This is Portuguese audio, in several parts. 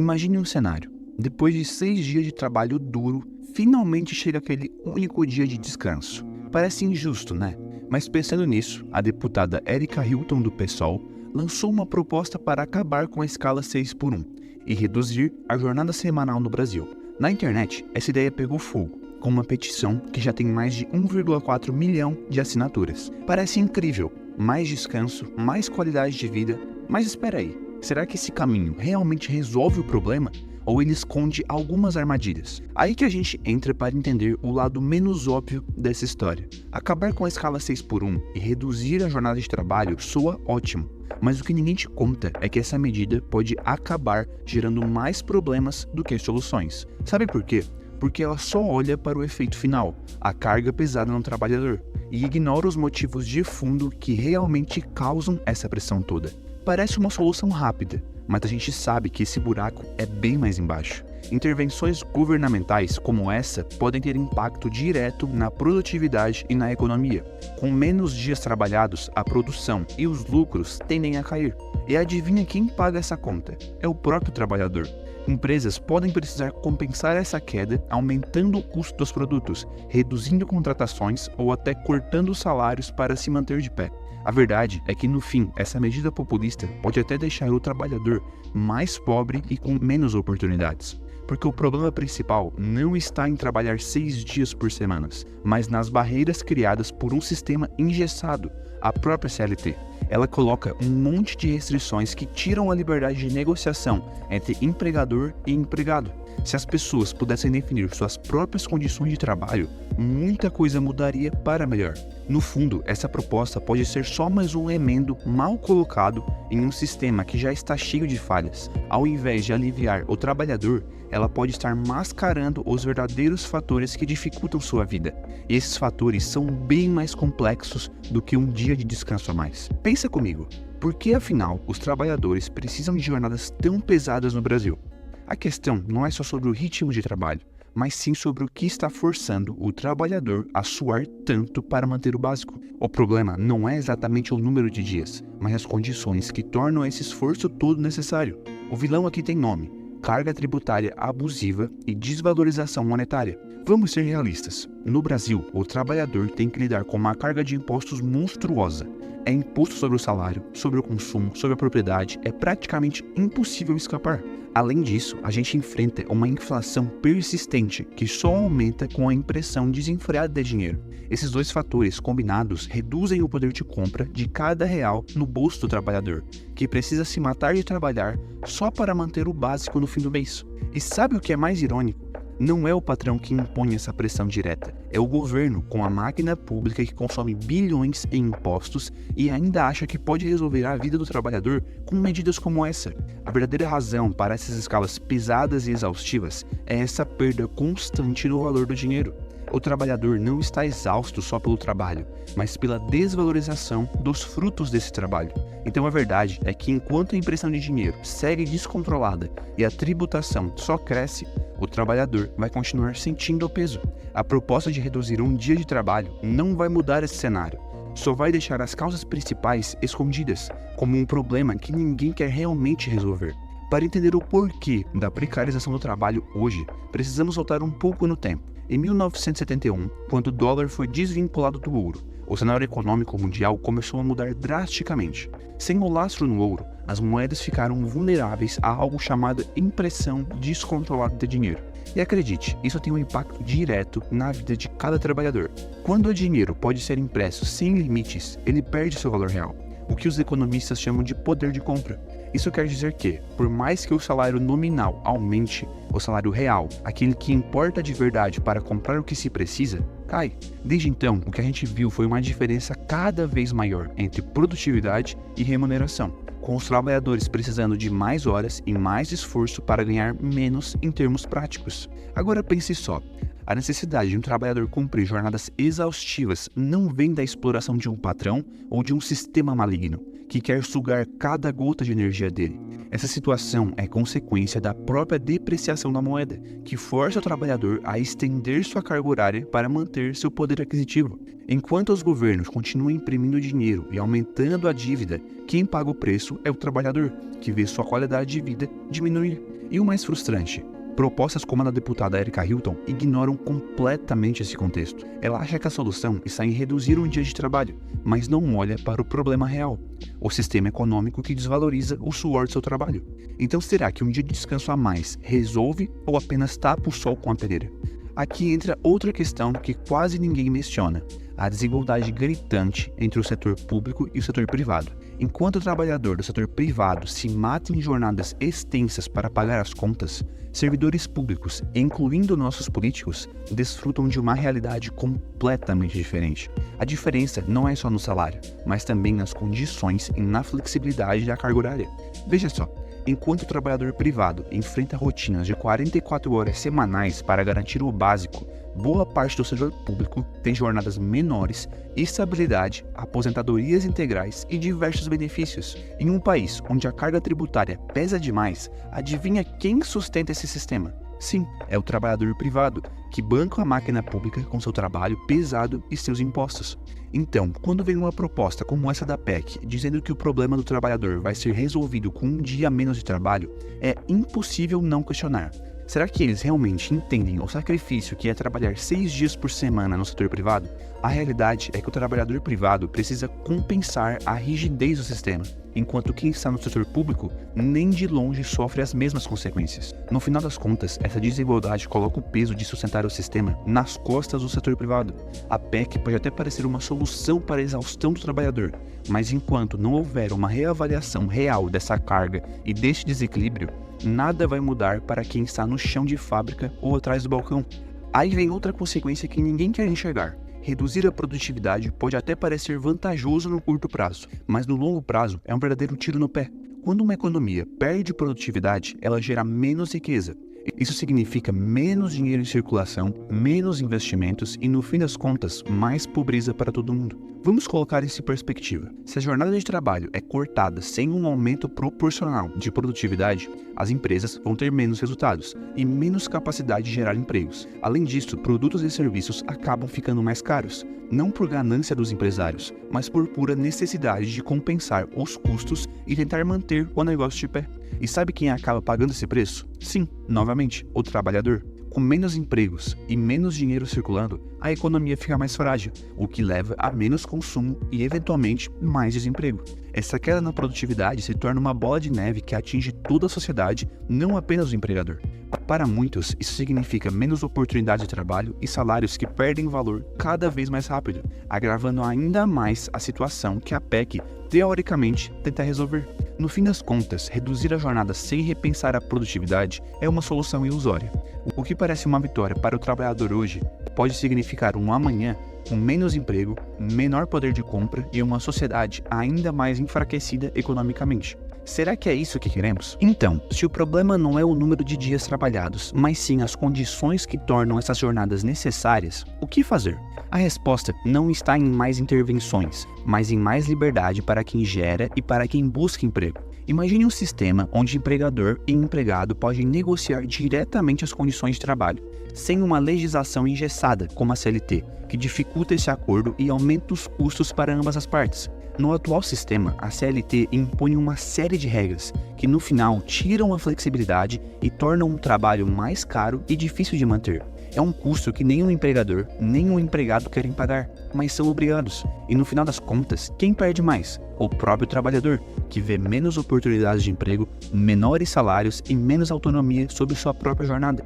Imagine um cenário. Depois de 6 dias de trabalho duro, finalmente chega aquele único dia de descanso. Parece injusto, né? Mas pensando nisso, a deputada Erika Hilton do PSOL lançou uma proposta para acabar com a escala 6x1 e reduzir a jornada semanal no Brasil. Na internet, essa ideia pegou fogo, com uma petição que já tem mais de 1,4 milhão de assinaturas. Parece incrível, mais descanso, mais qualidade de vida, mas espera aí, será que esse caminho realmente resolve o problema? Ou ele esconde algumas armadilhas? Aí que a gente entra para entender o lado menos óbvio dessa história. Acabar com a escala 6x1 e reduzir a jornada de trabalho soa ótimo, mas o que ninguém te conta é que essa medida pode acabar gerando mais problemas do que soluções. Sabe por quê? Porque ela só olha para o efeito final, a carga pesada no trabalhador, e ignora os motivos de fundo que realmente causam essa pressão toda. Parece uma solução rápida, mas a gente sabe que esse buraco é bem mais embaixo. Intervenções governamentais como essa podem ter impacto direto na produtividade e na economia. Com menos dias trabalhados, a produção e os lucros tendem a cair. E adivinha quem paga essa conta? É o próprio trabalhador. Empresas podem precisar compensar essa queda aumentando o custo dos produtos, reduzindo contratações ou até cortando os salários para se manter de pé. A verdade é que, no fim, essa medida populista pode até deixar o trabalhador mais pobre e com menos oportunidades. Porque o problema principal não está em trabalhar 6 dias por semana, mas nas barreiras criadas por um sistema engessado, a própria CLT. Ela coloca um monte de restrições que tiram a liberdade de negociação entre empregador e empregado. Se as pessoas pudessem definir suas próprias condições de trabalho, muita coisa mudaria para melhor. No fundo, essa proposta pode ser só mais um emendo mal colocado em um sistema que já está cheio de falhas. Ao invés de aliviar o trabalhador, ela pode estar mascarando os verdadeiros fatores que dificultam sua vida. E esses fatores são bem mais complexos do que um dia de descanso a mais. Pensa comigo, por que afinal os trabalhadores precisam de jornadas tão pesadas no Brasil? A questão não é só sobre o ritmo de trabalho, mas sim sobre o que está forçando o trabalhador a suar tanto para manter o básico. O problema não é exatamente o número de dias, mas as condições que tornam esse esforço todo necessário. O vilão aqui tem nome: carga tributária abusiva e desvalorização monetária. Vamos ser realistas. No Brasil, o trabalhador tem que lidar com uma carga de impostos monstruosa. É imposto sobre o salário, sobre o consumo, sobre a propriedade, é praticamente impossível escapar. Além disso, a gente enfrenta uma inflação persistente que só aumenta com a impressão desenfreada de dinheiro. Esses dois fatores combinados reduzem o poder de compra de cada real no bolso do trabalhador, que precisa se matar de trabalhar só para manter o básico no fim do mês. E sabe o que é mais irônico? Não é o patrão que impõe essa pressão direta, é o governo com a máquina pública que consome bilhões em impostos e ainda acha que pode resolver a vida do trabalhador com medidas como essa. A verdadeira razão para essas escalas pesadas e exaustivas é essa perda constante no valor do dinheiro. O trabalhador não está exausto só pelo trabalho, mas pela desvalorização dos frutos desse trabalho. Então a verdade é que enquanto a impressão de dinheiro segue descontrolada e a tributação só cresce, o trabalhador vai continuar sentindo o peso. A proposta de reduzir um dia de trabalho não vai mudar esse cenário, só vai deixar as causas principais escondidas, como um problema que ninguém quer realmente resolver. Para entender o porquê da precarização do trabalho hoje, precisamos voltar um pouco no tempo. Em 1971, quando o dólar foi desvinculado do ouro, o cenário econômico mundial começou a mudar drasticamente. Sem o lastro no ouro, as moedas ficaram vulneráveis a algo chamado impressão descontrolada de dinheiro. E acredite, isso tem um impacto direto na vida de cada trabalhador. Quando o dinheiro pode ser impresso sem limites, ele perde seu valor real, o que os economistas chamam de poder de compra. Isso quer dizer que, por mais que o salário nominal aumente, o salário real, aquele que importa de verdade para comprar o que se precisa, cai. Desde então, o que a gente viu foi uma diferença cada vez maior entre produtividade e remuneração, com os trabalhadores precisando de mais horas e mais esforço para ganhar menos em termos práticos. Agora pense só, a necessidade de um trabalhador cumprir jornadas exaustivas não vem da exploração de um patrão ou de um sistema maligno. que quer sugar cada gota de energia dele. Essa situação é consequência da própria depreciação da moeda, que força o trabalhador a estender sua carga horária para manter seu poder aquisitivo. Enquanto os governos continuam imprimindo dinheiro e aumentando a dívida, quem paga o preço é o trabalhador, que vê sua qualidade de vida diminuir. E o mais frustrante, propostas como a da deputada Erika Hilton ignoram completamente esse contexto. Ela acha que a solução está em reduzir um dia de trabalho, mas não olha para o problema real, o sistema econômico que desvaloriza o suor do seu trabalho. Então será que um dia de descanso a mais resolve ou apenas tapa o sol com a peneira? Aqui entra outra questão que quase ninguém menciona: a desigualdade gritante entre o setor público e o setor privado. Enquanto o trabalhador do setor privado se mata em jornadas extensas para pagar as contas, servidores públicos, incluindo nossos políticos, desfrutam de uma realidade completamente diferente. A diferença não é só no salário, mas também nas condições e na flexibilidade da carga horária. Veja só, enquanto o trabalhador privado enfrenta rotinas de 44 horas semanais para garantir o básico, boa parte do setor público tem jornadas menores, estabilidade, aposentadorias integrais e diversos benefícios. Em um país onde a carga tributária pesa demais, adivinha quem sustenta esse sistema? Sim, é o trabalhador privado, que banca a máquina pública com seu trabalho pesado e seus impostos. Então, quando vem uma proposta como essa da PEC, dizendo que o problema do trabalhador vai ser resolvido com um dia a menos de trabalho, é impossível não questionar. Será que eles realmente entendem o sacrifício que é trabalhar 6 dias por semana no setor privado? A realidade é que o trabalhador privado precisa compensar a rigidez do sistema, enquanto quem está no setor público nem de longe sofre as mesmas consequências. No final das contas, essa desigualdade coloca o peso de sustentar o sistema nas costas do setor privado. A PEC pode até parecer uma solução para a exaustão do trabalhador, mas enquanto não houver uma reavaliação real dessa carga e deste desequilíbrio, nada vai mudar para quem está no chão de fábrica ou atrás do balcão. Aí vem outra consequência que ninguém quer enxergar. Reduzir a produtividade pode até parecer vantajoso no curto prazo, mas no longo prazo é um verdadeiro tiro no pé. Quando uma economia perde produtividade, ela gera menos riqueza. Isso significa menos dinheiro em circulação, menos investimentos e, no fim das contas, mais pobreza para todo mundo. Vamos colocar isso em perspectiva. Se a jornada de trabalho é cortada sem um aumento proporcional de produtividade, as empresas vão ter menos resultados e menos capacidade de gerar empregos. Além disso, produtos e serviços acabam ficando mais caros, não por ganância dos empresários, mas por pura necessidade de compensar os custos e tentar manter o negócio de pé. E sabe quem acaba pagando esse preço? Sim, novamente, o trabalhador. Com menos empregos e menos dinheiro circulando, a economia fica mais frágil, o que leva a menos consumo e, eventualmente, mais desemprego. Essa queda na produtividade se torna uma bola de neve que atinge toda a sociedade, não apenas o empregador. Para muitos, isso significa menos oportunidades de trabalho e salários que perdem valor cada vez mais rápido, agravando ainda mais a situação que a PEC, teoricamente, tenta resolver. No fim das contas, reduzir a jornada sem repensar a produtividade é uma solução ilusória. O que parece uma vitória para o trabalhador hoje pode significar um amanhã com menos emprego, menor poder de compra e uma sociedade ainda mais enfraquecida economicamente. Será que é isso que queremos? Então, se o problema não é o número de dias trabalhados, mas sim as condições que tornam essas jornadas necessárias, o que fazer? A resposta não está em mais intervenções, mas em mais liberdade para quem gera e para quem busca emprego. Imagine um sistema onde empregador e empregado podem negociar diretamente as condições de trabalho, sem uma legislação engessada como a CLT, que dificulta esse acordo e aumenta os custos para ambas as partes. No atual sistema, a CLT impõe uma série de regras que no final tiram a flexibilidade e tornam o trabalho mais caro e difícil de manter. É um custo que nem o empregador, nem o empregado querem pagar, mas são obrigados. E no final das contas, quem perde mais? O próprio trabalhador, que vê menos oportunidades de emprego, menores salários e menos autonomia sobre sua própria jornada.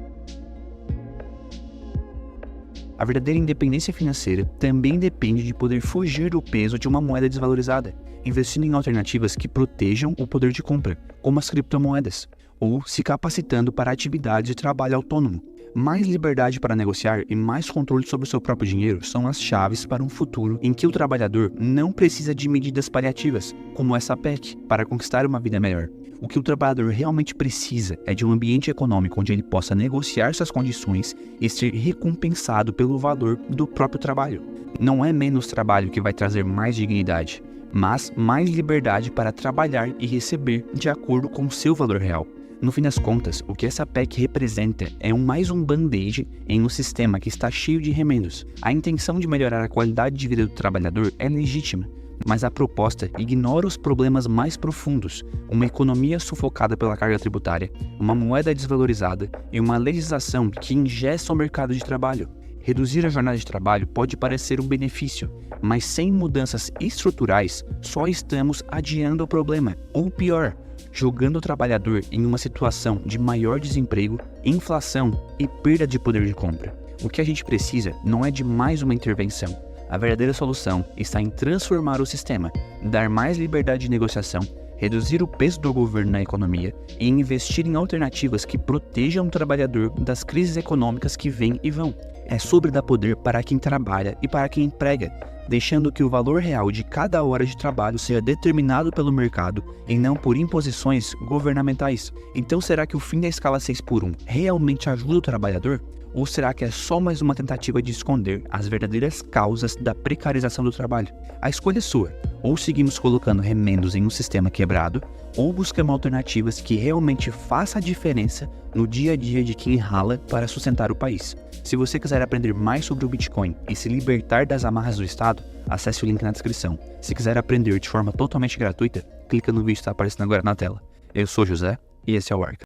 A verdadeira independência financeira também depende de poder fugir do peso de uma moeda desvalorizada, investindo em alternativas que protejam o poder de compra, como as criptomoedas, ou se capacitando para atividades de trabalho autônomo. Mais liberdade para negociar e mais controle sobre o seu próprio dinheiro são as chaves para um futuro em que o trabalhador não precisa de medidas paliativas, como essa PEC, para conquistar uma vida melhor. O que o trabalhador realmente precisa é de um ambiente econômico onde ele possa negociar suas condições e ser recompensado pelo valor do próprio trabalho. Não é menos trabalho que vai trazer mais dignidade, mas mais liberdade para trabalhar e receber de acordo com o seu valor real. No fim das contas, o que essa PEC representa é mais um band-aid em um sistema que está cheio de remendos. A intenção de melhorar a qualidade de vida do trabalhador é legítima, mas a proposta ignora os problemas mais profundos: uma economia sufocada pela carga tributária, uma moeda desvalorizada e uma legislação que engessa o mercado de trabalho. Reduzir a jornada de trabalho pode parecer um benefício, mas sem mudanças estruturais, só estamos adiando o problema, ou pior, jogando o trabalhador em uma situação de maior desemprego, inflação e perda de poder de compra. O que a gente precisa não é de mais uma intervenção. A verdadeira solução está em transformar o sistema, dar mais liberdade de negociação, reduzir o peso do governo na economia e investir em alternativas que protejam o trabalhador das crises econômicas que vêm e vão. É sobre dar poder para quem trabalha e para quem emprega, deixando que o valor real de cada hora de trabalho seja determinado pelo mercado e não por imposições governamentais. Então, será que o fim da escala 6x1 realmente ajuda o trabalhador? Ou será que é só mais uma tentativa de esconder as verdadeiras causas da precarização do trabalho? A escolha é sua. Ou seguimos colocando remendos em um sistema quebrado, ou buscamos alternativas que realmente façam a diferença no dia a dia de quem rala para sustentar o país. Se você quiser aprender mais sobre o Bitcoin e se libertar das amarras do Estado, acesse o link na descrição. Se quiser aprender de forma totalmente gratuita, clica no vídeo que está aparecendo agora na tela. Eu sou José e esse é o Arca.